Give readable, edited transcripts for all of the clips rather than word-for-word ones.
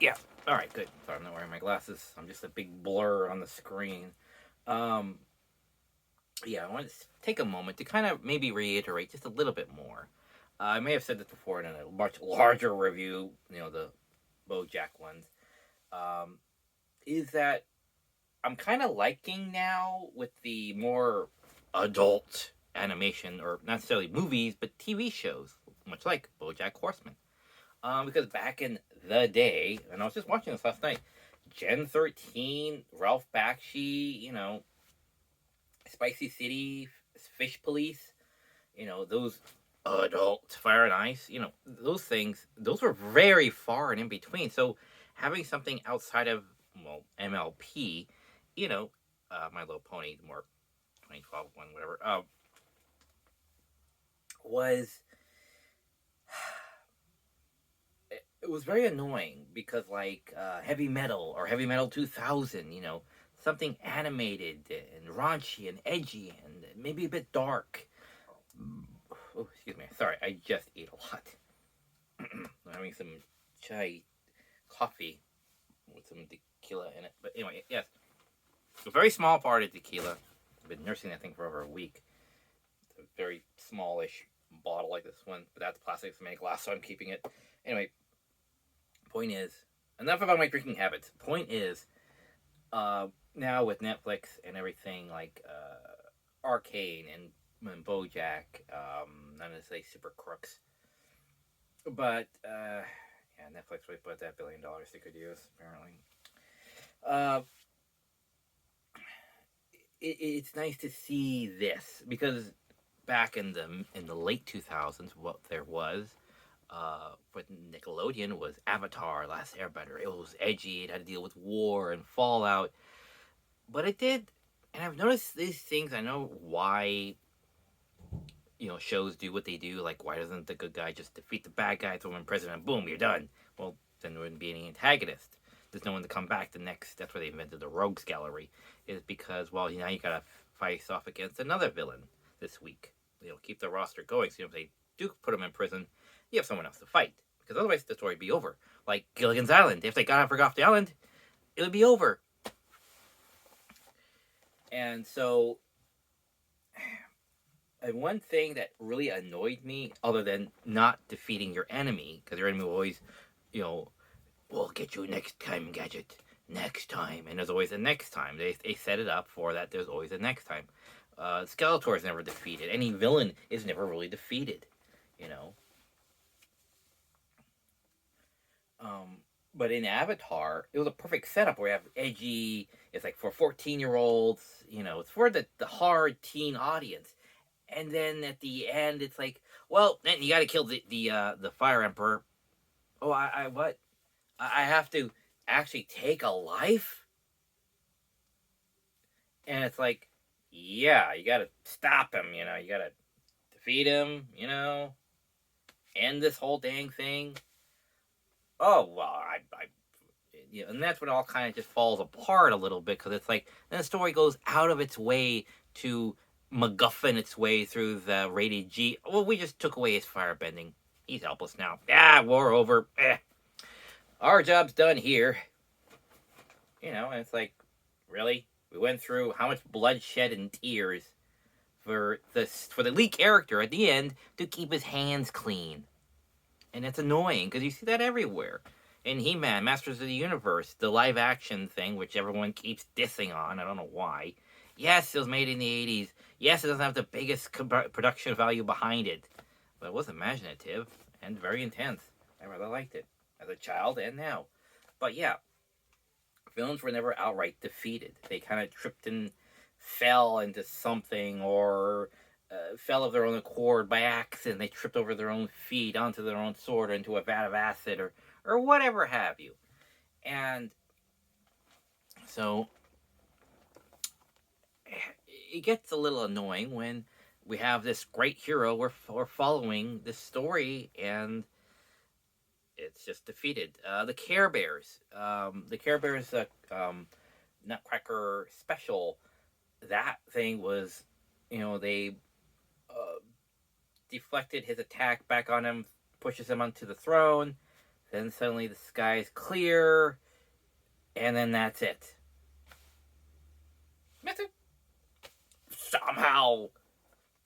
Yeah. All right. Good. Sorry, I'm not wearing my glasses. I'm just a big blur on the screen. Um, yeah, I want to take a moment to kind of maybe reiterate just a little bit more. I may have said this before in a much larger review, the BoJack ones. Um, is that I'm kind of liking now with the more adult animation, or not necessarily movies, but TV shows, much like BoJack Horseman. Because back in the day, and I was just watching this last night, Gen 13, Ralph Bakshi, Spicy City, Fish Police, those adult Fire and Ice, those things, those were very far and in between. So having something outside of, well, MLP, My Little Pony, the more 2012 one, whatever, was it was very annoying because like heavy metal or heavy metal 2000, something animated and raunchy and edgy and maybe a bit dark. Oh, excuse me, sorry, I just ate a lot. I'm having some chai coffee with some tequila in it, but anyway, yes, a very small part of tequila. I've been nursing that thing for over a week. It's a very smallish bottle like this one, but that's plastic, so many glass, so I'm keeping it. Anyway, point is, enough about my drinking habits. Point is, now with Netflix and everything like Arcane and BoJack, not necessarily Super Crooks, but yeah, Netflix really put that $1 billion they could use apparently. Uh, it's nice to see this because back in the late 2000s, what there was with Nickelodeon was Avatar: Last Airbender. It was edgy. It had to deal with war and fallout, but it did. And I've noticed these things. I know why shows do what they do. Like, why doesn't the good guy just defeat the bad guy, throw him in prison, and boom, you're done? Well, then there wouldn't be any antagonist. There's no one to come back the next. That's why they invented the Rogues Gallery. Is because, well, now you gotta face off against another villain this week. Keep the roster going. So if they do put him in prison, you have someone else to fight. Because otherwise the story would be over. Like Gilligan's Island. If they got off the island, it would be over. And so, and one thing that really annoyed me, other than not defeating your enemy, because your enemy will always, you know, we'll get you next time, Gadget. Next time. And there's always a next time. They set it up for that. There's always a next time. Skeletor is never defeated. Any villain is never really defeated, you know. Um, but in Avatar, it was a perfect setup where you have edgy. It's like for 14-year-olds. It's for the hard teen audience. And then at the end, it's like, well, then you got to kill the Fire Emperor. Oh, I what? I have to actually take a life, and it's like, yeah, you got to stop him. You got to defeat him. End this whole dang thing. Oh well, and that's when it all kind of just falls apart a little bit because it's like then the story goes out of its way to MacGuffin its way through the rated G. Well, we just took away his firebending. He's helpless now. War over. Our job's done here. And it's like, really? We went through how much bloodshed and tears for the lead character at the end to keep his hands clean. And it's annoying because you see that everywhere. In He-Man, Masters of the Universe, the live action thing, which everyone keeps dissing on, I don't know why. Yes, it was made in the 80s. Yes, it doesn't have the biggest production value behind it. But it was imaginative and very intense. I rather liked it as a child and now. But yeah, villains were never outright defeated. They kind of tripped and fell into something or fell of their own accord by accident. They tripped over their own feet onto their own sword or into a vat of acid or whatever have you. And so it gets a little annoying when we have this great hero, we're following this story, and it's just defeated. The Care Bears. The Care Bears Nutcracker special. That thing was, they deflected his attack back on him, pushes him onto the throne. Then suddenly the sky's clear, and then that's it. That's it. Somehow,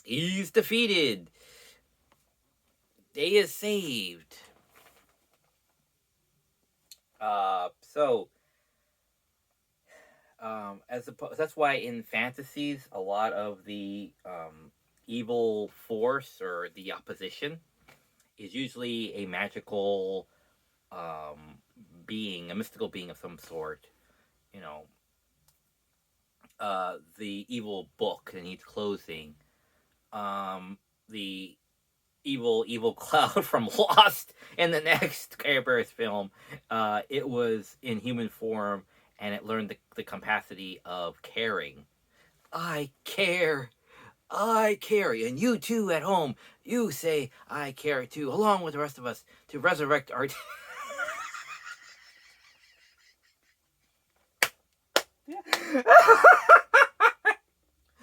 he's defeated. Day is saved. So that's why in fantasies, a lot of the evil force or the opposition is usually a magical being, a mystical being of some sort. You know, the evil book that needs closing. The evil cloud from Lost in the next Care Bears film. It was in human form, and it learned the capacity of caring. I care. I care. And you too at home, you say, I care too, along with the rest of us, to resurrect our... to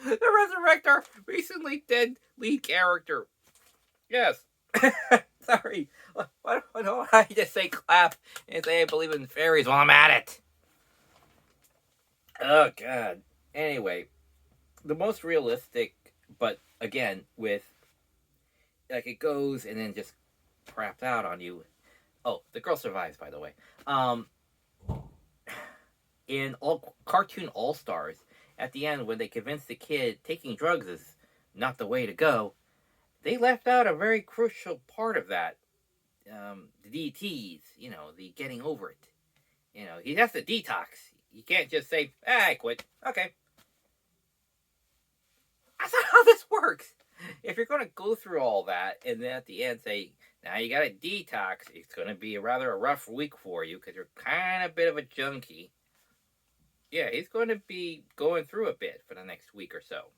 resurrect our recently dead lead character. Yes. Sorry. Why don't I just say clap and say I believe in fairies while I'm at it? Oh, God. Anyway, the most realistic, but again, with, like, it goes and then just craps out on you. Oh, the girl survives, by the way. In cartoon All-Stars, at the end, when they convince the kid taking drugs is not the way to go, they left out a very crucial part of that. The DTs, the getting over it. He has to detox. You can't just say, I quit. Okay. That's not how this works. If you're going to go through all that and then at the end say, now you got to detox, it's going to be a rough week for you because you're kind of a bit of a junkie. Yeah, he's going to be going through a bit for the next week or so.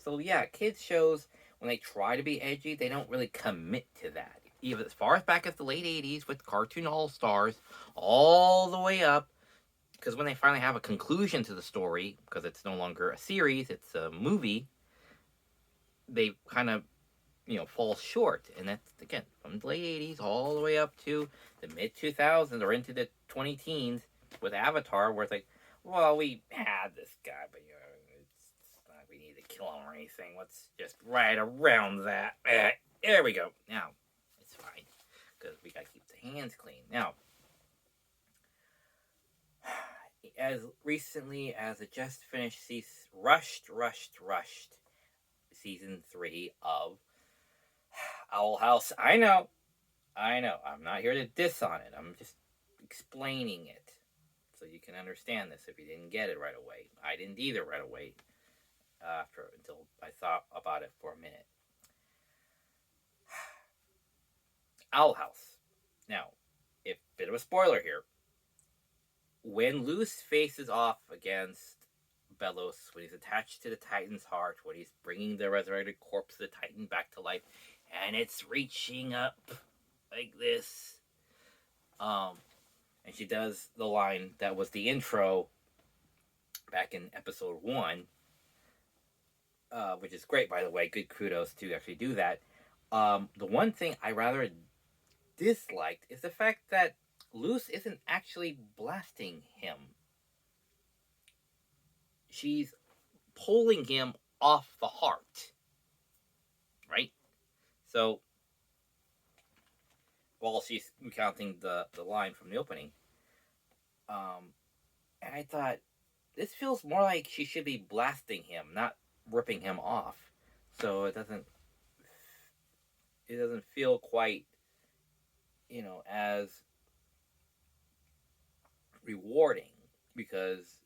So yeah, kids shows, when they try to be edgy, they don't really commit to that. Even as far as back as the late 80s with Cartoon All-Stars, all the way up, because when they finally have a conclusion to the story, because it's no longer a series, it's a movie, they kind of, fall short. And that's, again, from the late 80s all the way up to the mid-2000s or into the 20-teens with Avatar, where it's like, well, we had this guy, but, it's not like we need to kill him or anything. Let's just ride around that. There we go. Now, it's fine, because we got to keep the hands clean. Now, as recently as it just finished rushed season 3 of Owl House. I know. I'm not here to diss on it. I'm just explaining it so you can understand this if you didn't get it right away. I didn't either right away until I thought about it for a minute. Owl House. Now, a bit of a spoiler here. When Luz faces off against Belos, when he's attached to the Titan's heart, when he's bringing the resurrected corpse of the Titan back to life, and it's reaching up like this. And she does the line that was the intro back in episode 1, which is great, by the way. Good kudos to actually do that. The one thing I rather disliked is the fact that Luz isn't actually blasting him. She's pulling him off the heart. Right? So, while she's recounting the line from the opening, and I thought, this feels more like she should be blasting him, not ripping him off. So it doesn't feel quite, as rewarding, because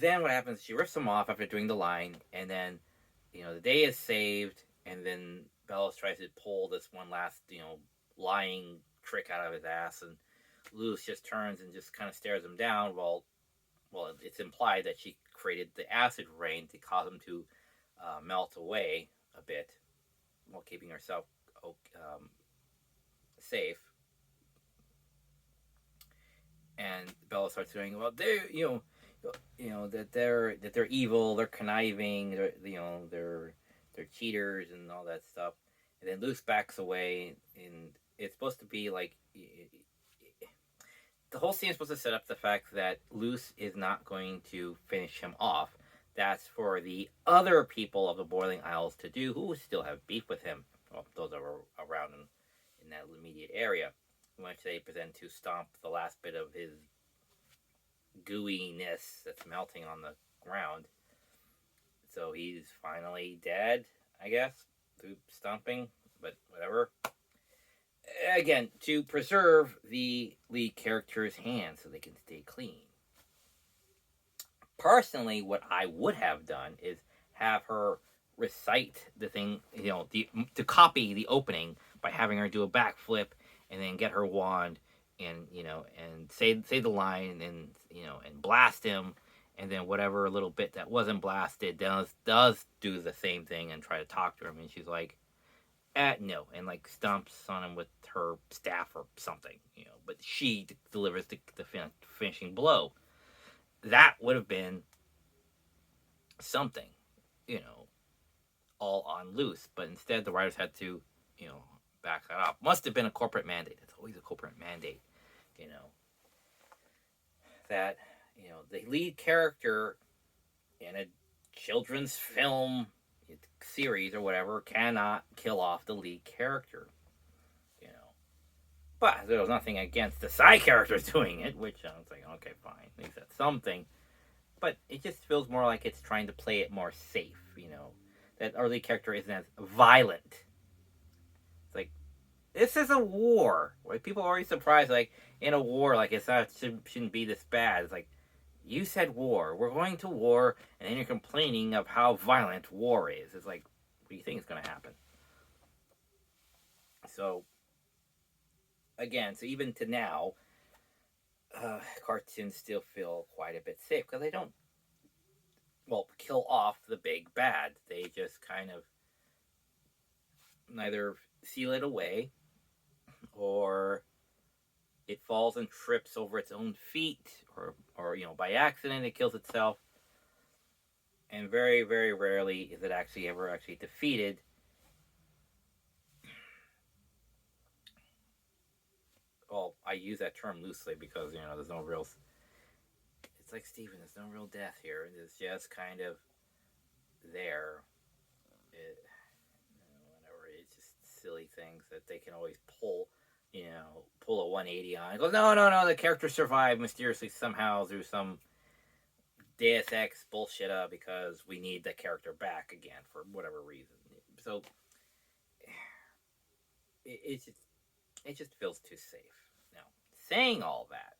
then what happens, she rips him off after doing the line, and then, the day is saved, and then Belos tries to pull this one last, lying trick out of his ass, and Luz just turns and just kind of stares him down. Well, it's implied that she created the acid rain to cause him to melt away a bit while keeping herself safe. And Bella starts saying, well, there, that they're evil, they're conniving, they're cheaters and all that stuff. And then Luce backs away, and it's supposed to be like the whole scene is supposed to set up the fact that Luce is not going to finish him off. That's for the other people of the Boiling Isles to do, who still have beef with him. Well, those are around in that immediate area, which they present to stomp the last bit of his gooiness that's melting on the ground. So he's finally dead, I guess, through stomping, but whatever. Again, to preserve the lead character's hands so they can stay clean. Personally, what I would have done is have her recite the thing, to copy the opening by having her do a backflip and then get her wand and and say the line and blast him, and then whatever little bit that wasn't blasted does do the same thing and try to talk to him, and she's like, no, and like stomps on him with her staff or something, but she delivers the finishing blow. That would have been something, you know, all on Luce, but instead the writers had to, back that up. Must have been a corporate mandate. It's always a corporate mandate, you know, that, the lead character in a children's film series or whatever cannot kill off the lead character, you know. But there was nothing against the side characters doing it, which I was like, okay, fine, at least that's something. But it just feels more like it's trying to play it more safe, that our lead character isn't as violent. It's like, this is a war. Like, people are always surprised, like, in a war, like, shouldn't be this bad. It's like, you said war. We're going to war, and then you're complaining of how violent war is. It's like, what do you think is going to happen? So, again, so even to now, cartoons still feel quite a bit safe because they don't, kill off the big bad. They just kind of neither seal it away or it falls and trips over its own feet, or by accident it kills itself. And very, very rarely is it ever defeated. Well, I use that term loosely because there's no real. It's like, Steven, there's no real death here. It's just kind of there. Whatever. It's just silly things that they can always pull. Pull a 180 on. It goes, no, the character survived mysteriously somehow through some Deus Ex bullshit because we need the character back again for whatever reason. So it just feels too safe. Now, saying all that,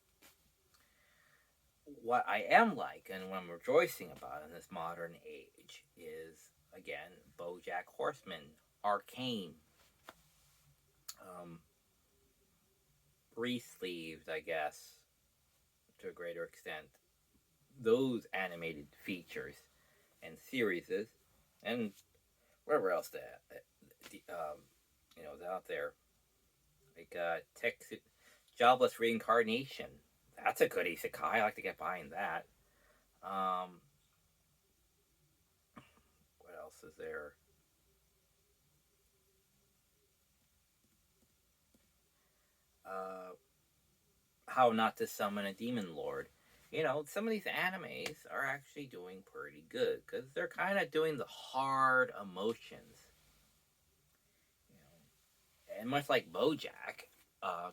what I am like and what I'm rejoicing about in this modern age is, again, BoJack Horseman, Arcane, re-sleeved, I guess, to a greater extent, those animated features and series, and whatever else that is out there. Like Jobless Reincarnation. That's a good isekai. I like to get behind that. What else is there? How Not to Summon a Demon Lord. Some of these animes are actually doing pretty good because they're kind of doing the hard emotions. And much like BoJack,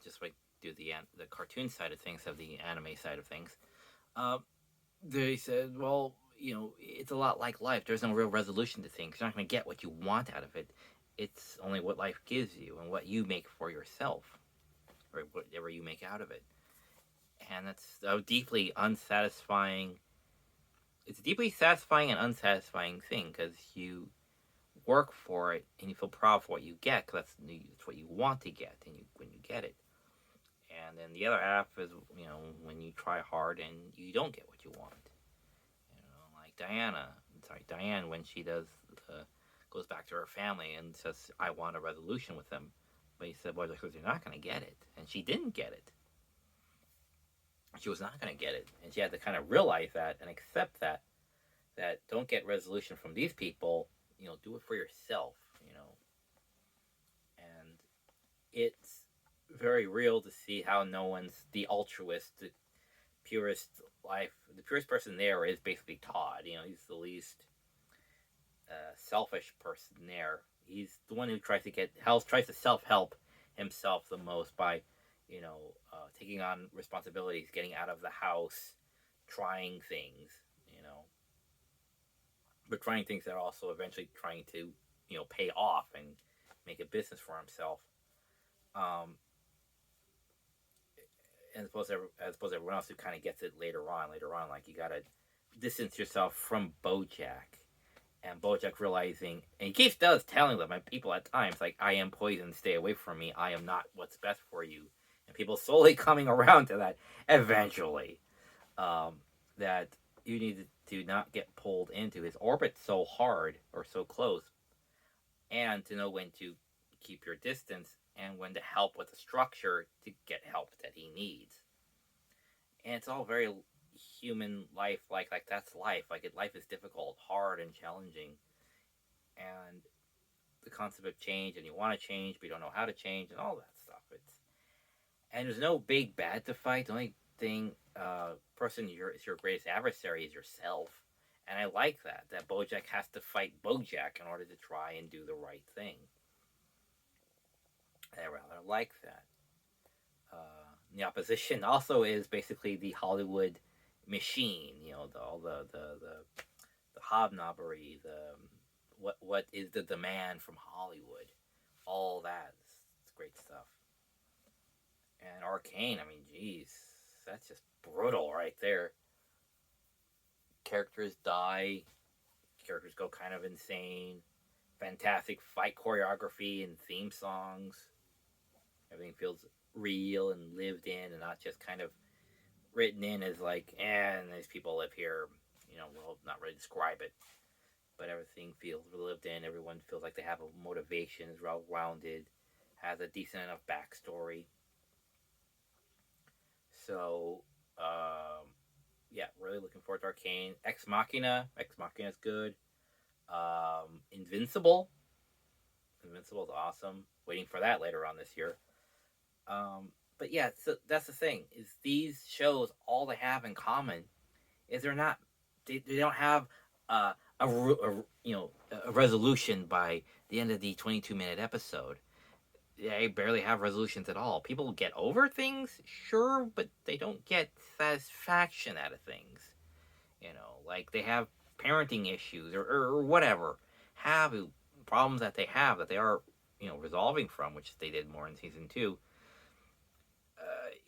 just like do the cartoon side of things, of the anime side of things, they said, well, it's a lot like life. There's no real resolution to things. You're not going to get what you want out of it. It's only what life gives you and what you make for yourself, or whatever you make out of it. And that's a deeply unsatisfying. It's a deeply satisfying and unsatisfying thing because you work for it and you feel proud for what you get because that's what you want to get, and when you get it. And then the other half is when you try hard and you don't get what you want. Like Diane, when she goes back to her family and says, I want a resolution with them. But he said, well, you're not going to get it. And she didn't get it. she was not going to get it, and she had to kind of realize that and accept that don't get resolution from these people. Do it for yourself. And it's very real to see how no one's the altruist, the purest the purest person there is basically Todd. He's the least selfish person there. He's the one who tries to self-help himself the most by, taking on responsibilities, getting out of the house, trying things, but trying things that are also eventually trying to, pay off and make a business for himself. Um, and I suppose everyone else who kind of gets it later on, like you gotta distance yourself from Bojack, and Bojack realizing, and he keeps telling them, and people at times, like, I am poison, stay away from me, I am not what's best for you, and people slowly coming around to that eventually, that you need to not get pulled into his orbit so hard or so close, and to know when to keep your distance and when to help with the structure to get help that he needs. And it's all very human life, like that's life. Life is difficult, hard, and challenging, and the concept of change, and you want to change, but you don't know how to change, and all that stuff. And there's no big bad to fight. The only thing, person is your greatest adversary is yourself. And I like that Bojack has to fight Bojack in order to try and do the right thing. I rather like that. The opposition also is basically the Hollywood machine. All the hobnobbery, what is the demand from Hollywood, all that. It's great stuff. And Arcane, I mean, geez, that's just brutal right there. Characters die, characters go kind of insane. Fantastic fight choreography and theme songs. Everything feels real and lived in, and not just kind of written in as like, and these people live here. We'll not really describe it, but everything feels lived in. Everyone feels like they have a motivation, is well rounded, has a decent enough backstory. So, yeah, really looking forward to Arcane. Ex Machina is good. Invincible is awesome. Waiting for that later on this year. But yeah, so that's the thing, is these shows, all they have in common is they don't have a resolution by the end of the 22-minute episode. They barely have resolutions at all. People get over things, sure, but they don't get satisfaction out of things. Like they have parenting issues or whatever, have problems that they have that they are, resolving from, which they did more in season 2.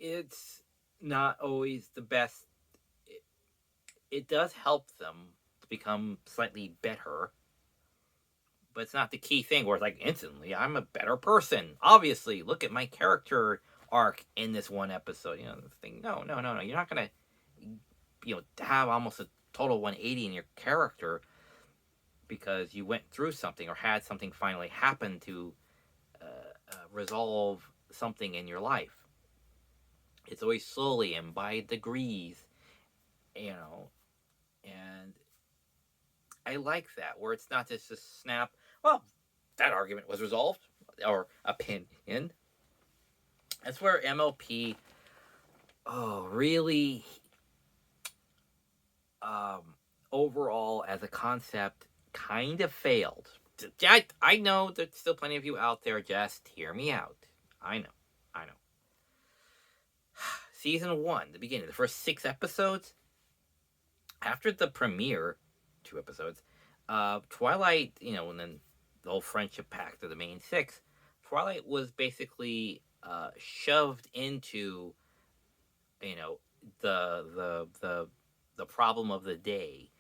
It's not always the best. It does help them to become slightly better, but it's not the key thing where it's like instantly I'm a better person. Obviously, look at my character arc in this one episode. The thing. No. You're not gonna, have almost a total 180 in your character because you went through something or had something finally happen to resolve something in your life. It's always slowly and by degrees, and I like that, where it's not just a snap, well, that argument was resolved, or opinion. That's where MLP, really, overall, as a concept, kind of failed. I know there's still plenty of you out there, just hear me out. I know. Season 1, the beginning, the first 6 episodes, after the premiere, 2 episodes, Twilight, and then the whole friendship pact of the main 6, Twilight was basically shoved into, the problem of the day.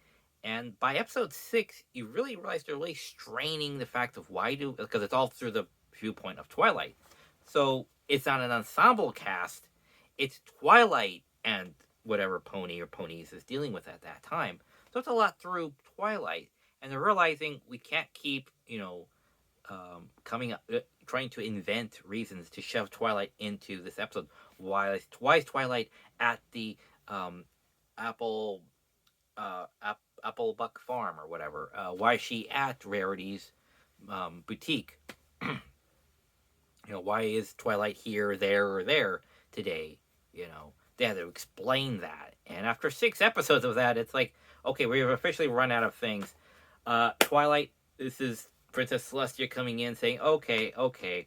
And by episode 6, you really realize they're really straining the fact of because it's all through the viewpoint of Twilight. So it's not an ensemble cast, it's Twilight and whatever pony or ponies is dealing with at that time. So it's a lot through Twilight, and they're realizing we can't keep, coming up, trying to invent reasons to shove Twilight into this episode. why is Twilight at the um, Apple Apple Buck Farm or whatever? Why is she at Rarity's boutique? Why is Twilight here, there, or there today? They had to explain that. And after 6 episodes of that, it's like, okay, we've officially run out of things. Twilight, this is Princess Celestia coming in saying, okay.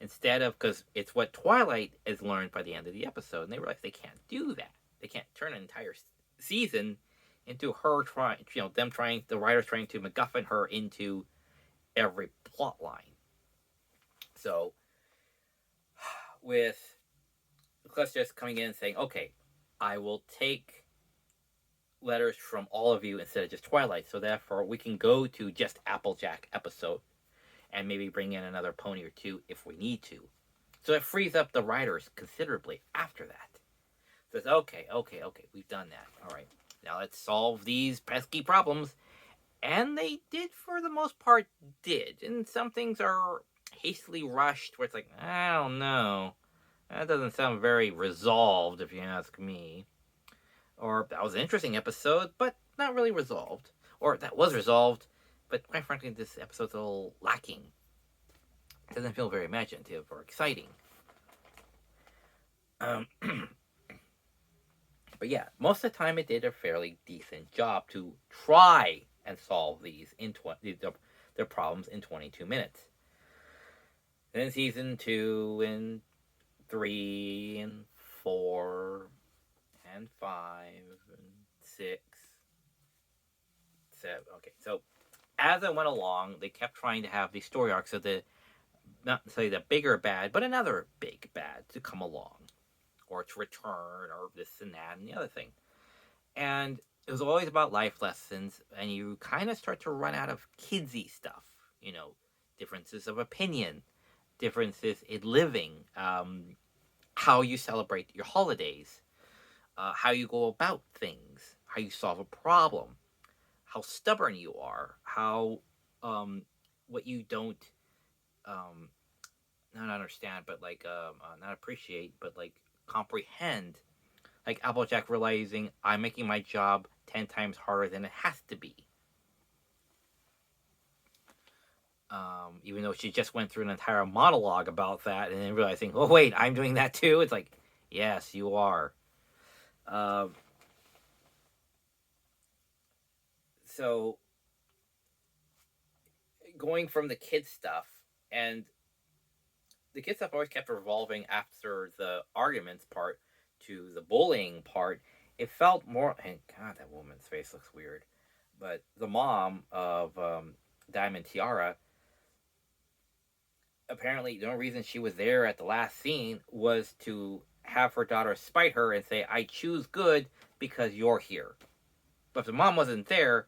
Instead of, because it's what Twilight has learned by the end of the episode, and they realize they can't do that. They can't turn an entire season into her trying, the writers trying to MacGuffin her into every plot line. So, with Celestia just coming in and saying, okay, I will take letters from all of you instead of just Twilight, so therefore we can go to just Applejack episode and maybe bring in another pony or two if we need to. So it frees up the writers considerably after that. So it's okay, we've done that. All right, now let's solve these pesky problems. And they did, for the most part, And some things are hastily rushed, where it's like, I don't know. That doesn't sound very resolved, if you ask me. Or, that was an interesting episode, but not really resolved. Or, that was resolved, but quite frankly, this episode's a little lacking. It doesn't feel very imaginative or exciting. But yeah, most of the time it did a fairly decent job to try and solve these their problems in 22 minutes. Then season 2 and 3 and 4 and 5 and 6, 7. Okay, so as I went along, they kept trying to have the story arcs of not necessarily the bigger bad, but another big bad to come along, or to return, or this and that and the other thing. And it was always about life lessons, and you kind of start to run out of kidsy stuff. Differences of opinion, differences in living, how you celebrate your holidays, how you go about things, how you solve a problem, how stubborn you are, how what you don't not understand, but not appreciate, but comprehend. Like Applejack realizing I'm making my job 10 times harder than it has to be. Even though she just went through an entire monologue about that, and then realizing, oh wait, I'm doing that too. It's like, yes, you are. So going from the kid stuff, and the kid stuff always kept revolving after the arguments part to the bullying part. It felt more, and God, that woman's face looks weird. But the mom of Diamond Tiara, apparently the only reason she was there at the last scene was to have her daughter spite her and say, I choose good because you're here. But if the mom wasn't there,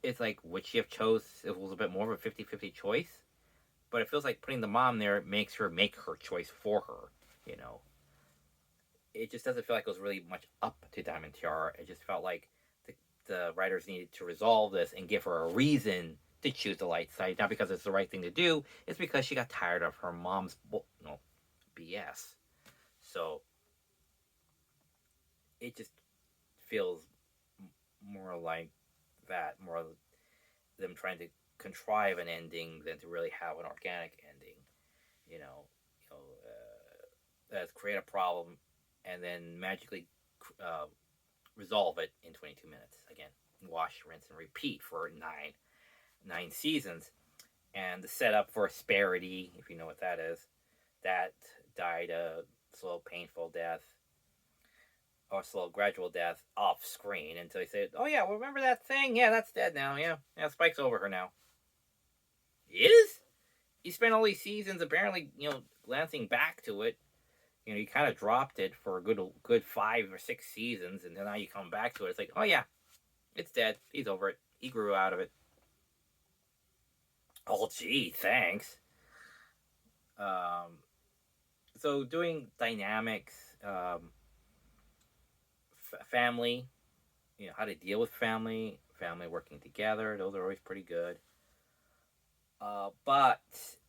it's like, would she have chose, it was a bit more of a 50-50 choice? But it feels like putting the mom there makes her make her choice for her, It just doesn't feel like it was really much up to Diamond Tiara. It just felt like the writers needed to resolve this and give her a reason to choose the light side. Not because it's the right thing to do, it's because she got tired of her mom's BS. So it just feels more like that, more them trying to contrive an ending than to really have an organic ending. Let's create a problem and then magically resolve it in 22 minutes. Again, wash, rinse, and repeat for nine seasons. And the setup for Asperity, if you know what that is, that died a slow, painful death, or slow, gradual death off screen until he said, oh yeah, well, remember that thing? Yeah, that's dead now. Yeah, Spike's over her now. Is? You spent all these seasons apparently, glancing back to it. You kind of dropped it for a good 5 or 6 seasons, and then now you come back to it. It's like, oh yeah, it's dead. He's over it. He grew out of it. Oh, gee, thanks. So doing dynamics, family, how to deal with family working together, those are always pretty good. But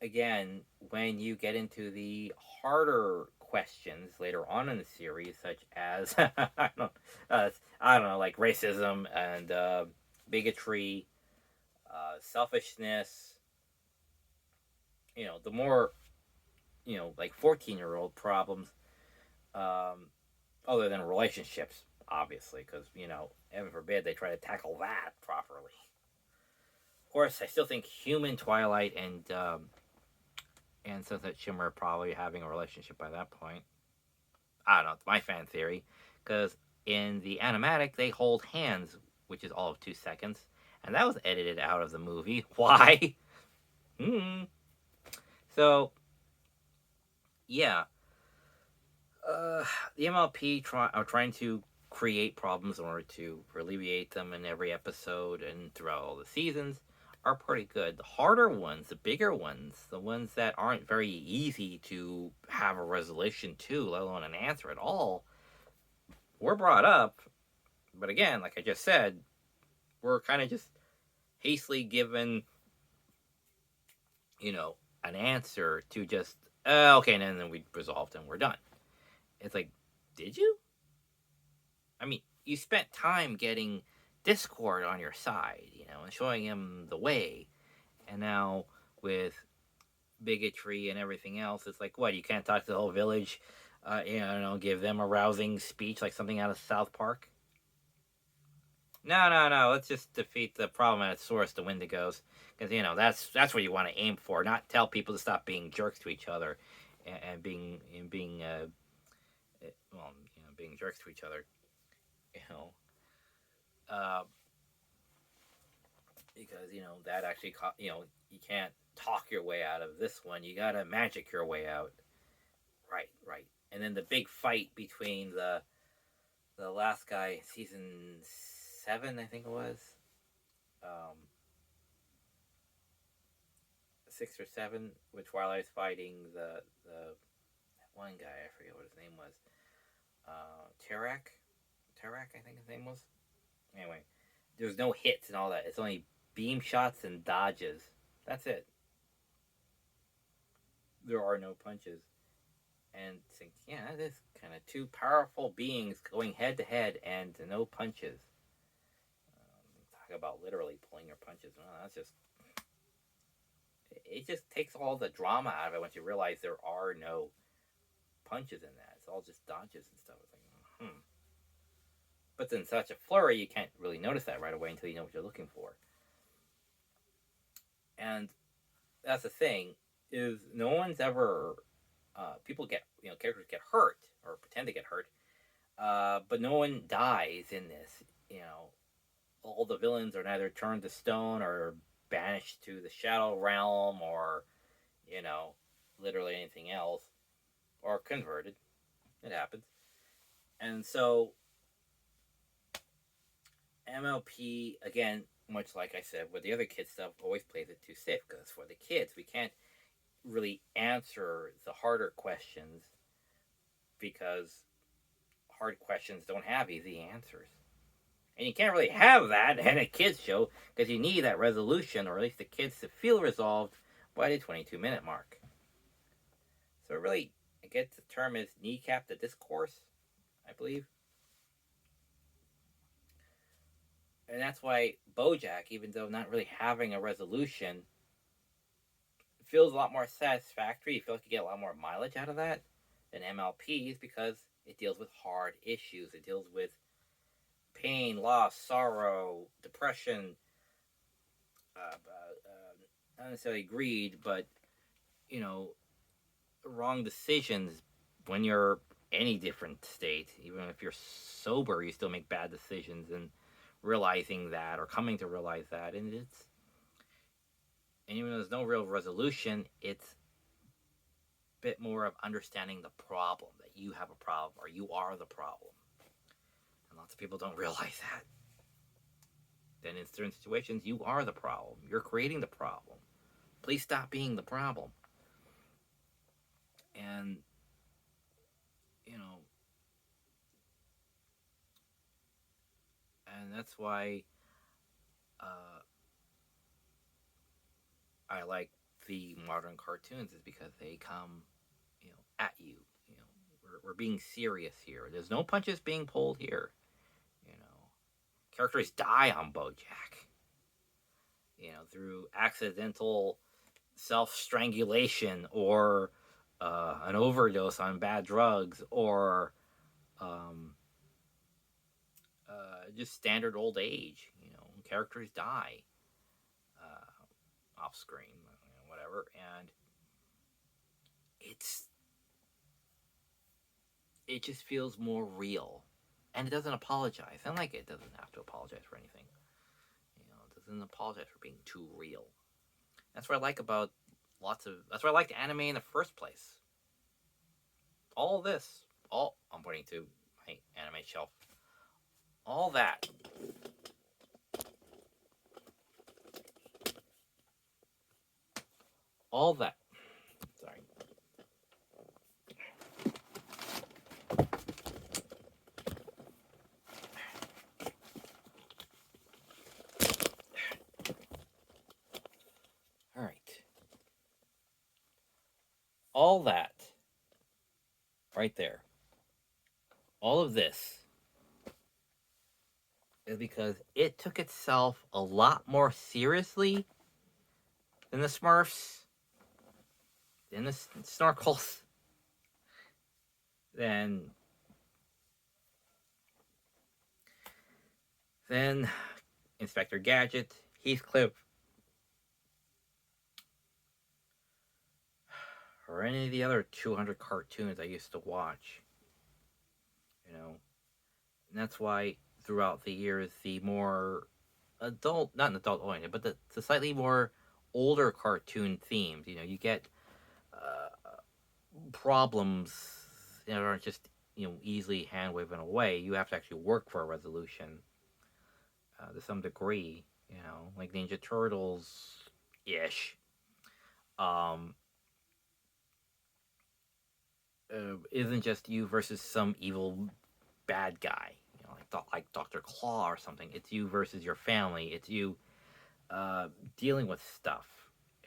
again, when you get into the harder questions later on in the series, such as I don't know, like racism and bigotry, selfishness. The more like 14-year-old problems, um, other than relationships, obviously, because heaven forbid they try to tackle that properly. Of course, I still think human Twilight and Sunset Shimmer are probably having a relationship by that point. I don't know. It's my fan theory, because in the animatic they hold hands, which is all of 2 seconds, and that was edited out of the movie. Why? So yeah, the MLP are trying to create problems in order to alleviate them in every episode and throughout all the seasons are pretty good. The harder ones, the bigger ones, the ones that aren't very easy to have a resolution to, let alone an answer at all, were brought up. But again, like I just said, we're kind of just hastily given, an answer to just, okay, and then we resolved and we're done. It's like, did you? I mean, you spent time getting Discord on your side, and showing him the way. And now with bigotry and everything else, it's like, what, you can't talk to the whole village, give them a rousing speech like something out of South Park? No. Let's just defeat the problem at its source, the Wendigos. Because, that's what you want to aim for, not tell people to stop being jerks to each other and being jerks to each other. Uh, because that actually you can't talk your way out of this one. You gotta magic your way out. Right. And then the big fight between the last guy, season 7, I think it was, 6 or 7, with Twilight's fighting the one guy. I forget what his name was. Tarak, I think his name was. Anyway, there's no hits and all that. It's only beam shots and dodges. That's it. There are no punches. And think, yeah, that is kind of two powerful beings going head to head and no punches. Talk about literally pulling your punches. Well, that's just. It just takes all the drama out of it once you realize there are no punches in that. It's all just dodges and stuff. It's like, But in such a flurry, you can't really notice that right away until you know what you're looking for. And that's the thing, is no one's ever, people get, characters get hurt, or pretend to get hurt, but no one dies in this, all the villains are neither turned to stone or banished to the Shadow Realm or, literally anything else, or converted. It happens. And so MLP, again, much like I said with the other kids stuff, always plays it too safe, because for the kids, we can't really answer the harder questions, because hard questions don't have easy answers. And you can't really have that in a kids show, because you need that resolution, or at least the kids to feel resolved by the 22-minute mark. So really, I guess the term is kneecap the discourse, I believe. And that's why BoJack, even though not really having a resolution, feels a lot more satisfactory. You feel like you get a lot more mileage out of that than MLPs, because it deals with hard issues. It deals with pain, loss, sorrow, depression, not necessarily greed, but, wrong decisions when you're any different state. Even if you're sober, you still make bad decisions, and realizing that, or coming to realize that, and even though there's no real resolution, it's a bit more of understanding the problem, that you have a problem, or you are the problem. And lots of people don't realize that. Then in certain situations, you are the problem. You're creating the problem. Please stop being the problem. And, and that's why I like the modern cartoons, is because they come, at you, we're being serious here. There's no punches being pulled here. You know, characters die on BoJack. You know, through accidental self-strangulation or an overdose on bad drugs or um, just standard old age. You know, characters die off screen, whatever, and it just feels more real, and it doesn't apologize. And like it doesn't have to apologize for anything. You know, it doesn't apologize for being too real. That's what I like about That's what I liked anime in the first place. All this, I'm pointing to my anime shelf. All that. All that. Sorry. All right. All that. Right there. All of this is because it took itself a lot more seriously than the Smurfs, than the Snorkels, than Inspector Gadget, Heathcliff, or any of the other 200 cartoons I used to watch. You know, and that's why throughout the years, the more adult, not an adult oriented, but the slightly more older cartoon themes, you know, you get problems that aren't just, you know, easily hand waving away. You have to actually work for a resolution to some degree, you know, like Ninja Turtles ish. Um, isn't just you versus some evil bad guy, you know, like Dr. Claw or something. It's you versus your family. It's you dealing with stuff,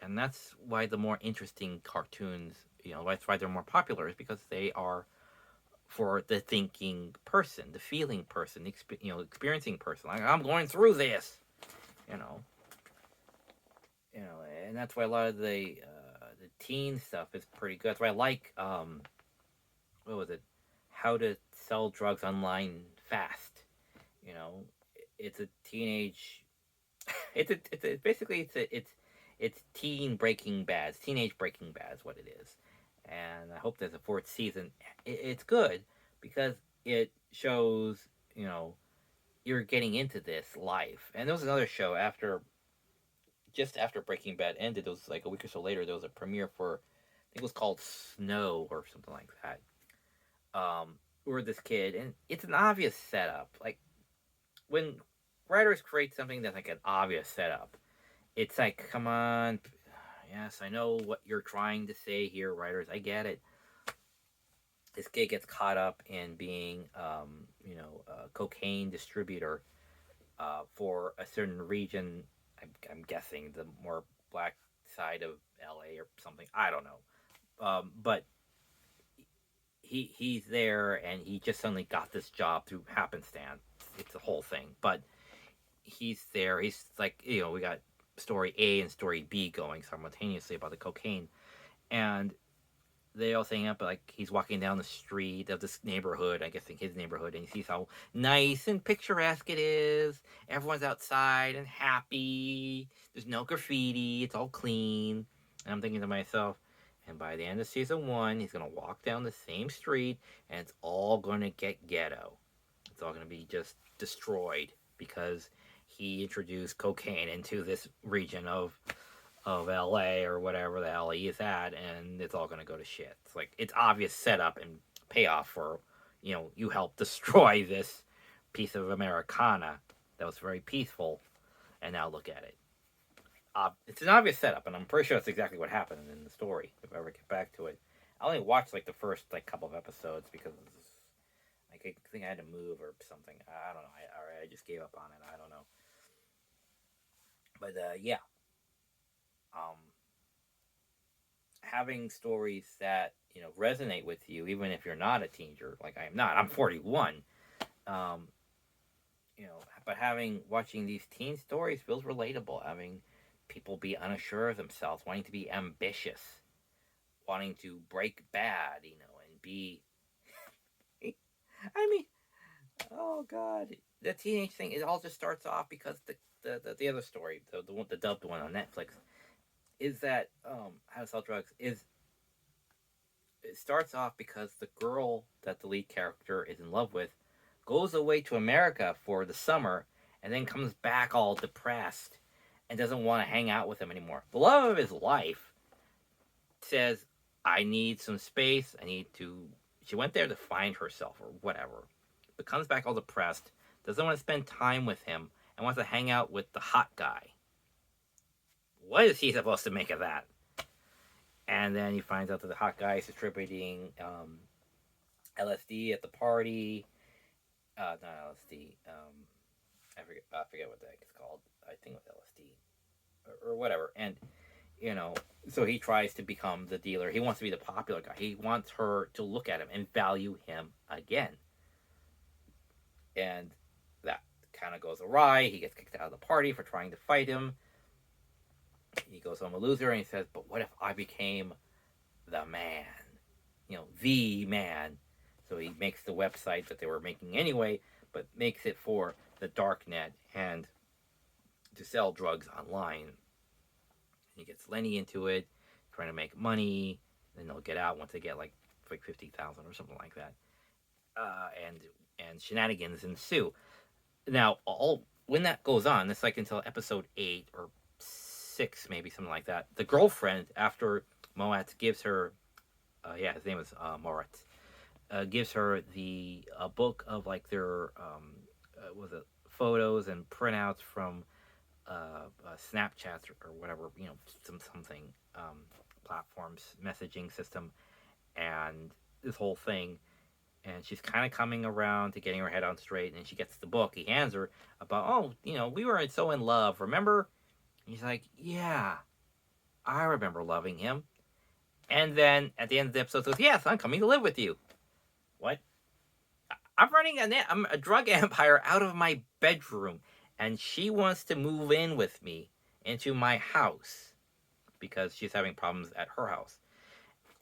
and that's why the more interesting cartoons, you know, that's why they're more popular, is because they are for the thinking person, the feeling person, you know, experiencing person. Like, I'm going through this, you know, and that's why a lot of the teen stuff is pretty good. That's why I like what was it? How to Sell Drugs Online Fast. You know, it's a teenage. It's teen Breaking Bad. It's teenage Breaking Bad is what it is, and I hope there's a fourth season. It's good because it shows, you know, you're getting into this life. And there was another show just after Breaking Bad ended. It was like a week or so later. There was a premiere for, I think it was called Snow or something like that. Or this kid, and it's an obvious setup. Like when writers create something that's like an obvious setup, it's like, come on, yes, I know what you're trying to say here, writers. I get it. This kid gets caught up in being, you know, a cocaine distributor for a certain region. I'm guessing the more black side of LA or something. I don't know. But he's there, and he just suddenly got this job through happenstance. It's a whole thing, but he's there. He's like, you know, we got story A and story B going simultaneously about the cocaine, and they all saying up like he's walking down the street of this neighborhood, I guess in his neighborhood, and he sees how nice and picturesque it is. Everyone's outside and happy. There's no graffiti. It's all clean. And I'm thinking to myself, and by the end of season one, he's gonna walk down the same street, and it's all gonna get ghetto. It's all gonna be just destroyed because he introduced cocaine into this region of LA or whatever the hell he is at, and it's all gonna go to shit. It's like it's obvious setup and payoff for, you know, you helped destroy this piece of Americana that was very peaceful, and now look at it. It's an obvious setup, and I'm pretty sure that's exactly what happened in the story. If I ever get back to it, I only watched like the first like couple of episodes because like, I think I had to move or something. I don't know. I just gave up on it. I don't know. But yeah, um, having stories that, resonate with you, even if you're not a teenager. Like I am not. I'm 41. Um, but watching these teen stories feels relatable. Having people be unsure of themselves, wanting to be ambitious, wanting to break bad, and be. I mean, oh god, the teenage thing. It all just starts off because the other story, the dubbed one on Netflix, is that How to Sell Drugs is. It starts off because the girl that the lead character is in love with goes away to America for the summer and then comes back all depressed and doesn't want to hang out with him anymore. The love of his life says, I need some space. I need to. She went there to find herself or whatever, but comes back all depressed, doesn't want to spend time with him, and wants to hang out with the hot guy. What is he supposed to make of that? And then he finds out that the hot guy is distributing LSD at the party. Not LSD. I forget what the heck it's called. I think it was LSD or whatever. And so he tries to become the dealer. He wants to be the popular guy. He wants her to look at him and value him again. And that kind of goes awry. He gets kicked out of the party for trying to fight him. He goes home a loser, and he says, but what if I became the man? The man. So he makes the website that they were making anyway, but makes it for the dark net and to sell drugs online. He gets Lenny into it, trying to make money. Then they'll get out once they get like 50,000 or something like that. And shenanigans ensue. Now, when that goes on, it's like until episode 8 or 6, maybe something like that. The girlfriend, after Moat gives her, his name is Moritz, gives her the book of like their was it photos and printouts from Snapchats or whatever, something platforms, messaging system, and this whole thing. And she's kind of coming around to getting her head on straight, and she gets the book he hands her about, we were so in love, remember? And he's like, yeah, I remember loving him. And then at the end of the episode, says, yes, I'm coming to live with you. What? I'm running a drug empire out of my bedroom, and she wants to move in with me into my house because she's having problems at her house.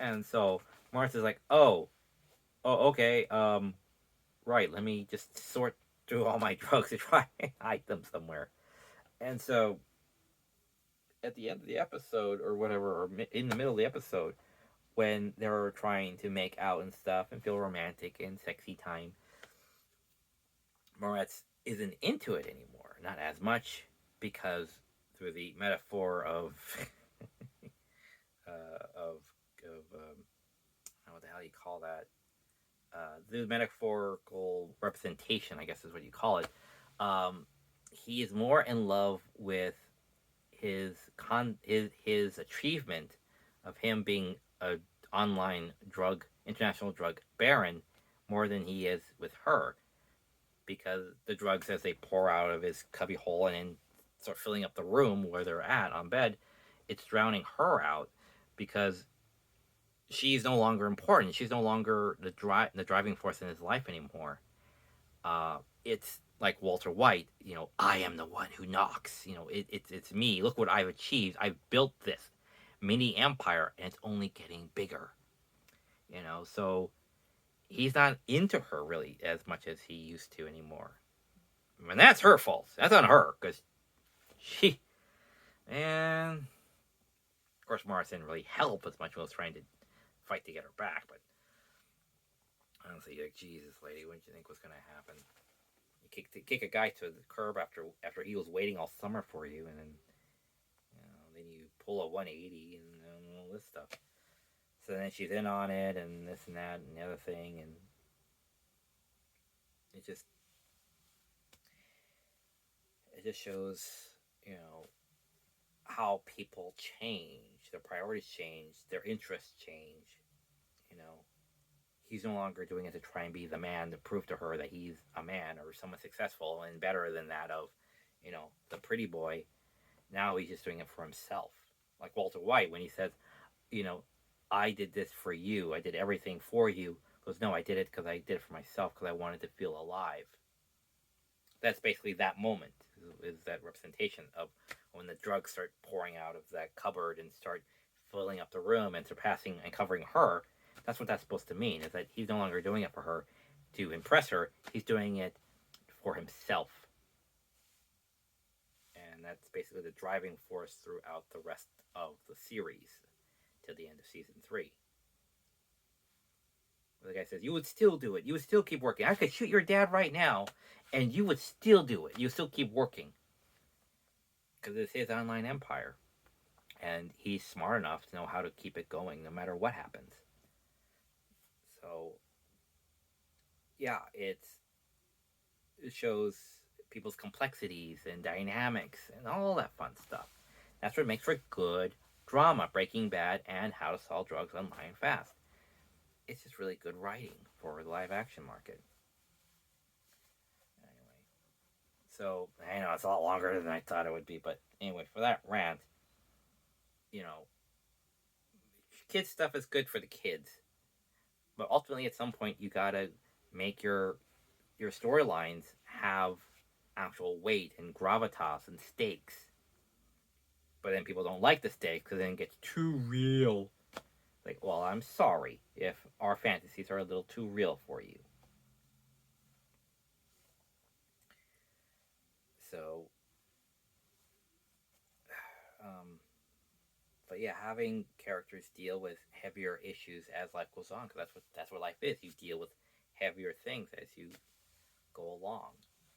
And so Martha's like, oh, okay, right, let me just sort through all my drugs to try and hide them somewhere. And so at the end of the episode or whatever, or in the middle of the episode, when they're trying to make out and stuff and feel romantic and sexy time, Moritz isn't into it anymore. Not as much, because through the metaphor of what the hell you call that? The metaphorical representation, I guess is what you call it. He is more in love with his achievement of him being a online international drug baron more than he is with her, because the drugs, as they pour out of his cubby hole and then start filling up the room where they're at on bed, it's drowning her out because she's no longer important. She's no longer the driving force in his life anymore. It's like Walter White, I am the one who knocks. It's me. Look what I've achieved. I've built this mini empire, and it's only getting bigger. So he's not into her really as much as he used to anymore. I mean, that's her fault. That's on her, because and of course Morris didn't really help as much when he was trying to fight to get her back. But honestly, like, Jesus, lady, what did you think was going to happen? You kick a guy to the curb after he was waiting all summer for you, and then you pull a 180 and all this stuff. So then she's in on it, and this and that and the other thing, and it just shows, how people change, their priorities change, their interests change. He's no longer doing it to try and be the man to prove to her that he's a man or someone successful and better than that of, the pretty boy. Now he's just doing it for himself. Like Walter White, when he says, I did this for you. I did everything for you. Goes, no, I did it because I did it for myself because I wanted to feel alive. That's basically that moment, is that representation of when the drugs start pouring out of that cupboard and start filling up the room and surpassing and covering her. That's what that's supposed to mean, is that he's no longer doing it for her to impress her. He's doing it for himself. And that's basically the driving force throughout the rest of the series till the end of season 3. The guy says, you would still do it. You would still keep working. I could shoot your dad right now, and you would still do it. You would still keep working. Because it's his online empire. And he's smart enough to know how to keep it going no matter what happens. So, yeah, it shows people's complexities and dynamics and all that fun stuff. That's what makes for good drama. Breaking Bad and How to Sell Drugs Online Fast. It's just really good writing for the live action market. Anyway, so I know it's a lot longer than I thought it would be, but anyway, for that rant, you know, kids stuff is good for the kids, but ultimately at some point you gotta make your storylines have actual weight and gravitas and stakes. But then people don't like the stakes because then it gets too real. Like, well, I'm sorry if our fantasies are a little too real for you. So, but yeah, having characters deal with heavier issues as life goes on, because that's what life is. You deal with heavier things as you go along.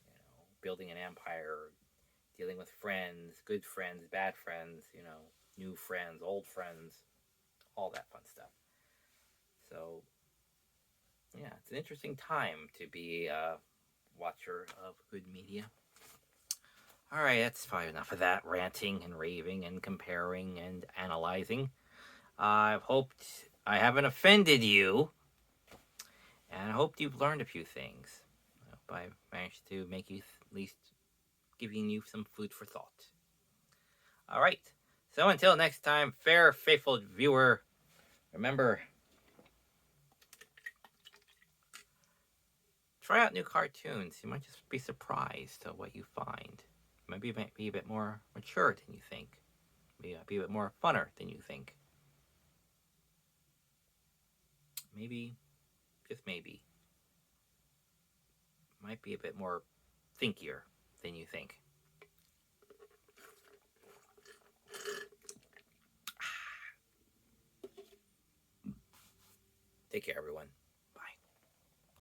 You know, building an empire, dealing with friends, good friends, bad friends. You know, new friends, old friends, all that fun stuff. So, yeah, it's an interesting time to be a watcher of good media. All right, that's probably enough of that ranting and raving and comparing and analyzing. I've hoped I haven't offended you, and I hope you've learned a few things. I hope I've managed to make you at least giving you some food for thought. All right, so until next time, fair, faithful viewer, remember, try out new cartoons. You might just be surprised at what you find. Maybe it might be a bit more mature than you think. Maybe it might be a bit more funner than you think. Maybe, just maybe, might be a bit more thinkier than you think. Take care, everyone.